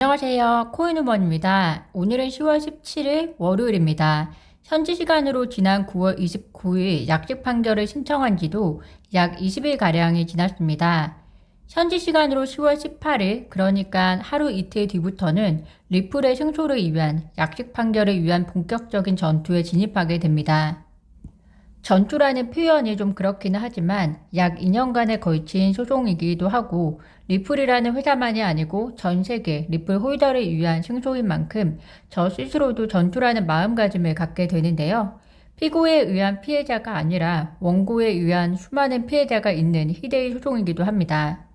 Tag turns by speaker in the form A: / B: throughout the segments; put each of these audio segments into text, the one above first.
A: 안녕하세요. 코인우먼입니다. 오늘은 10월 17일 월요일입니다. 현지 시간으로 지난 9월 29일 약식 판결을 신청한 지도 약 20일가량이 지났습니다. 현지 시간으로 10월 18일, 그러니까 하루 이틀 뒤부터는 리플의 승소를 위한 약식 판결을 위한 본격적인 전투에 진입하게 됩니다. 전투라는 표현이 좀 그렇기는 하지만 약 2년간에 걸친 소송이기도 하고 리플이라는 회사만이 아니고 전 세계 리플 홀더를 위한 승소인 만큼 저 스스로도 전투라는 마음가짐을 갖게 되는데요. 피고에 의한 피해자가 아니라 원고에 의한 수많은 피해자가 있는 희대의 소송이기도 합니다.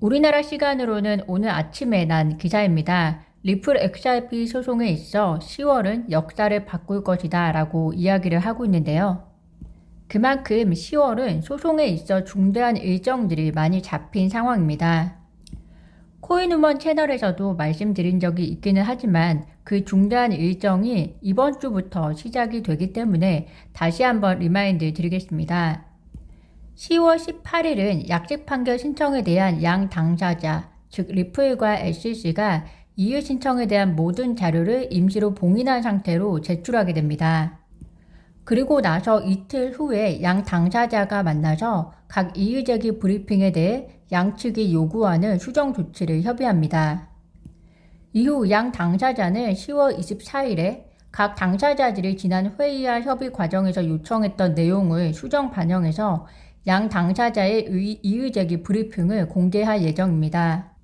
A: 우리나라 시간으로는 오늘 아침에 난 기사입니다. 리플 XRP 소송에 있어 10월은 역사를 바꿀 것이다 라고 이야기를 하고 있는데요. 그만큼 10월은 소송에 있어 중대한 일정들이 많이 잡힌 상황입니다. 코인우먼 채널에서도 말씀드린 적이 있기는 하지만 그 중대한 일정이 이번 주부터 시작이 되기 때문에 다시 한번 리마인드 드리겠습니다. 10월 18일은 약식 판결 신청에 대한 양 당사자, 즉 리플과 SEC가 이의 신청에 대한 모든 자료를 임시로 봉인한 상태로 제출하게 됩니다. 그리고 나서 이틀 후에 양 당사자가 만나서 각 이의제기 브리핑에 대해 양측이 요구하는 수정 조치를 협의합니다. 이후 양 당사자는 10월 24일에 각 당사자들이 지난 회의와 협의 과정에서 요청했던 내용을 수정 반영해서 양 당사자의 이의제기 브리핑을 공개할 예정입니다.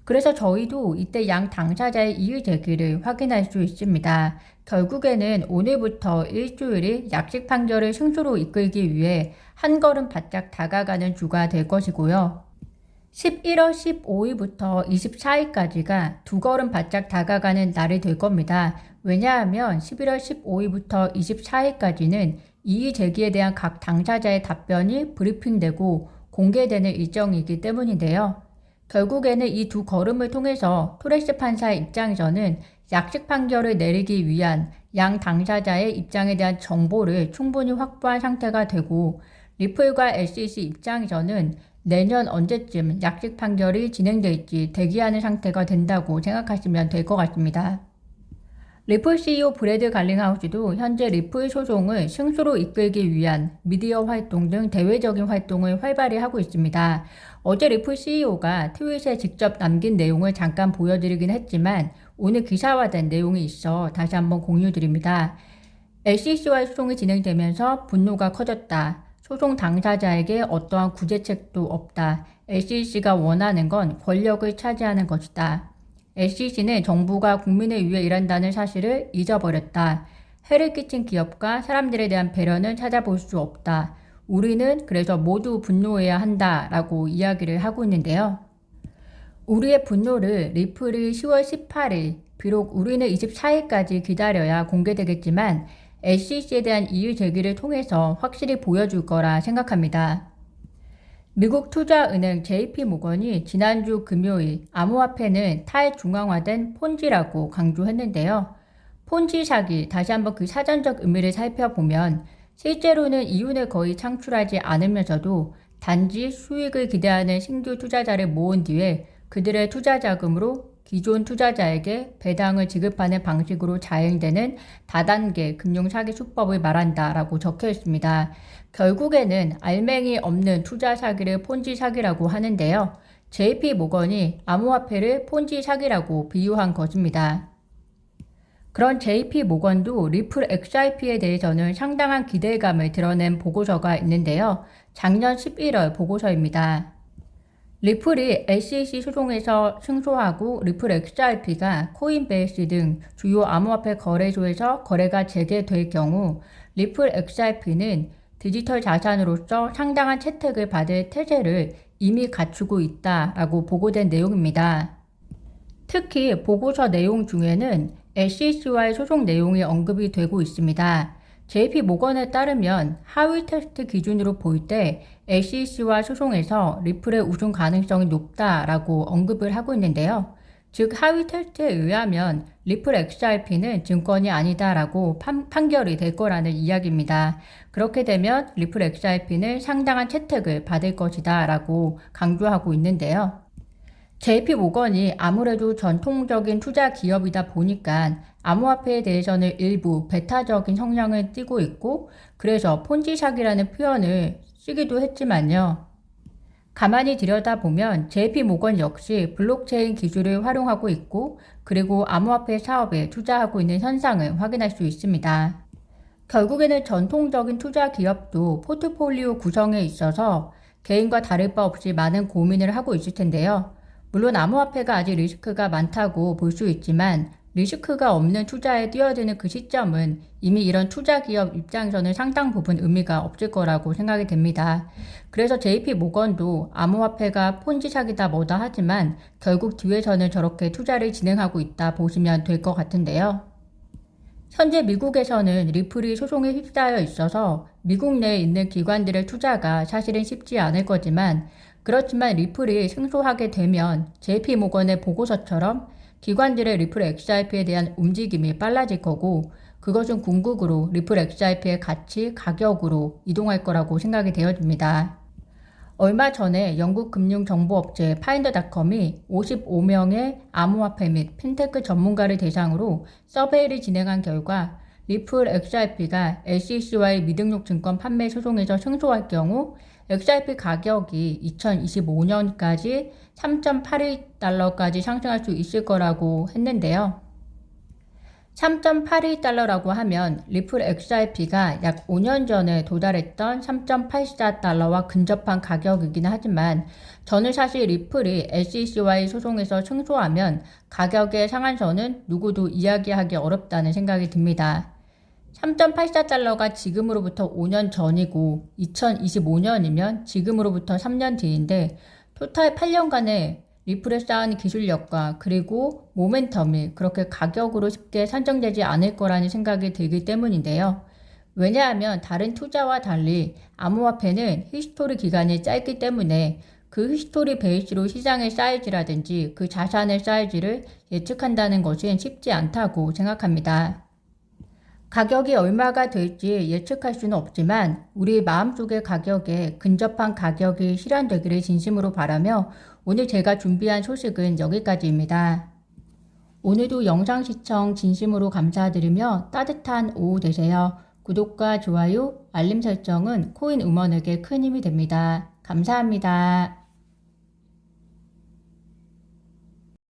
A: 그래서 저희도 이때 양 당사자의 이의제기를 확인할 수 있습니다. 결국에는 오늘부터 일주일이 약식 판결을 승소로 이끌기 위해 한 걸음 바짝 다가가는 주가 될 것이고요. 11월 15일부터 24일까지가 두 걸음 바짝 다가가는 날이 될 겁니다. 왜냐하면 11월 15일부터 24일까지는 이의 제기에 대한 각 당사자의 답변이 브리핑되고 공개되는 일정이기 때문인데요. 결국에는 이 두 걸음을 통해서 토레스 판사의 입장에서는 약식 판결을 내리기 위한 양 당사자의 입장에 대한 정보를 충분히 확보한 상태가 되고 리플과 SEC 입장에서는 내년 언제쯤 약식 판결이 진행될지 대기하는 상태가 된다고 생각하시면 될 것 같습니다. 리플 CEO 브래드 갈링하우스도 현재 리플 소송을 승소로 이끌기 위한 미디어 활동 등 대외적인 활동을 활발히 하고 있습니다. 어제 리플 CEO가 트윗에 직접 남긴 내용을 잠깐 보여드리긴 했지만 오늘 기사화된 내용이 있어 다시 한번 공유드립니다. SEC와의 소송이 진행되면서 분노가 커졌다. 소송 당사자에게 어떠한 구제책도 없다. SEC가 원하는 건 권력을 차지하는 것이다. SEC는 정부가 국민을 위해 일한다는 사실을 잊어버렸다. 해를 끼친 기업과 사람들에 대한 배려는 찾아볼 수 없다. 우리는 그래서 모두 분노해야 한다 라고 이야기를 하고 있는데요. 우리의 분노를 리플이 10월 18일, 비록 우리는 24일까지 기다려야 공개되겠지만 SEC에 대한 이의 제기를 통해서 확실히 보여줄 거라 생각합니다. 미국 투자은행 JP모건이 지난주 금요일 암호화폐는 탈중앙화된 폰지라고 강조했는데요. 폰지 사기, 다시 한번 그 사전적 의미를 살펴보면 실제로는 이윤을 거의 창출하지 않으면서도 단지 수익을 기대하는 신규 투자자를 모은 뒤에 그들의 투자 자금으로 기존 투자자에게 배당을 지급하는 방식으로 자행되는 다단계 금융 사기 수법을 말한다라고 적혀 있습니다. 결국에는 알맹이 없는 투자 사기를 폰지 사기라고 하는데요. JP모건이 암호화폐를 폰지 사기라고 비유한 것입니다. 그런 JP모건도 리플 XRP에 대해서는 상당한 기대감을 드러낸 보고서가 있는데요. 작년 11월 보고서입니다. 리플이 SEC 소송에서 승소하고 리플 XRP가 코인베이스 등 주요 암호화폐 거래소에서 거래가 재개될 경우 리플 XRP는 디지털 자산으로서 상당한 채택을 받을 태세를 이미 갖추고 있다라고 보고된 내용입니다. 특히 보고서 내용 중에는 SEC와의 소송 내용이 언급이 되고 있습니다. JP모건에 따르면 하위 테스트 기준으로 볼 때 SEC와 소송에서 리플의 우승 가능성이 높다라고 언급을 하고 있는데요. 즉 하위 테스트에 의하면 리플 XRP는 증권이 아니다라고 판결이 될 거라는 이야기입니다. 그렇게 되면 리플 XRP는 상당한 채택을 받을 것이다라고 강조하고 있는데요. JP모건이 아무래도 전통적인 투자 기업이다 보니까 암호화폐에 대해서는 일부 배타적인 성향을 띠고 있고, 그래서 폰지샥이라는 표현을 쓰기도 했지만요. 가만히 들여다보면 JP모건 역시 블록체인 기술을 활용하고 있고, 그리고 암호화폐 사업에 투자하고 있는 현상을 확인할 수 있습니다. 결국에는 전통적인 투자 기업도 포트폴리오 구성에 있어서 개인과 다를 바 없이 많은 고민을 하고 있을 텐데요. 물론 암호화폐가 아직 리스크가 많다고 볼 수 있지만, 리스크가 없는 투자에 뛰어드는 그 시점은 이미 이런 투자 기업 입장에서는 상당 부분 의미가 없을 거라고 생각이 됩니다. 그래서 JP모건도 암호화폐가 폰지샥이다 뭐다 하지만 결국 뒤에서는 저렇게 투자를 진행하고 있다 보시면 될 것 같은데요. 현재 미국에서는 리플이 소송에 휩싸여 있어서 미국 내에 있는 기관들의 투자가 사실은 쉽지 않을 거지만, 그렇지만 리플이 승소하게 되면 JP모건의 보고서처럼 기관들의 리플 XRP에 대한 움직임이 빨라질 거고, 그것은 궁극으로 리플 XRP의 가치, 가격으로 이동할 거라고 생각이 되어집니다. 얼마 전에 영국 금융정보업체 파인더닷컴이 55명의 암호화폐 및 핀테크 전문가를 대상으로 서베이를 진행한 결과, 리플 XRP가 SEC와의 미등록 증권 판매 소송에서 승소할 경우 XRP 가격이 2025년까지 3.81달러까지 상승할 수 있을 거라고 했는데요. 3.81달러라고 하면 리플 XRP가 약 5년 전에 도달했던 3.84달러와 근접한 가격이긴 하지만, 저는 사실 리플이 SEC와의 소송에서 승소하면 가격의 상한선은 누구도 이야기하기 어렵다는 생각이 듭니다. 3.84달러가 지금으로부터 5년 전이고 2025년이면 지금으로부터 3년 뒤인데, 토탈 8년간의 리플에 쌓은 기술력과 그리고 모멘텀이 그렇게 가격으로 쉽게 산정되지 않을 거라는 생각이 들기 때문인데요. 왜냐하면 다른 투자와 달리 암호화폐는 히스토리 기간이 짧기 때문에 그 히스토리 베이스로 시장의 사이즈라든지 그 자산의 사이즈를 예측한다는 것은 쉽지 않다고 생각합니다. 가격이 얼마가 될지 예측할 수는 없지만 우리 마음속의 가격에 근접한 가격이 실현되기를 진심으로 바라며, 오늘 제가 준비한 소식은 여기까지입니다. 오늘도 영상 시청 진심으로 감사드리며 따뜻한 오후 되세요. 구독과 좋아요, 알림 설정은 코인 음원에게 큰 힘이 됩니다. 감사합니다.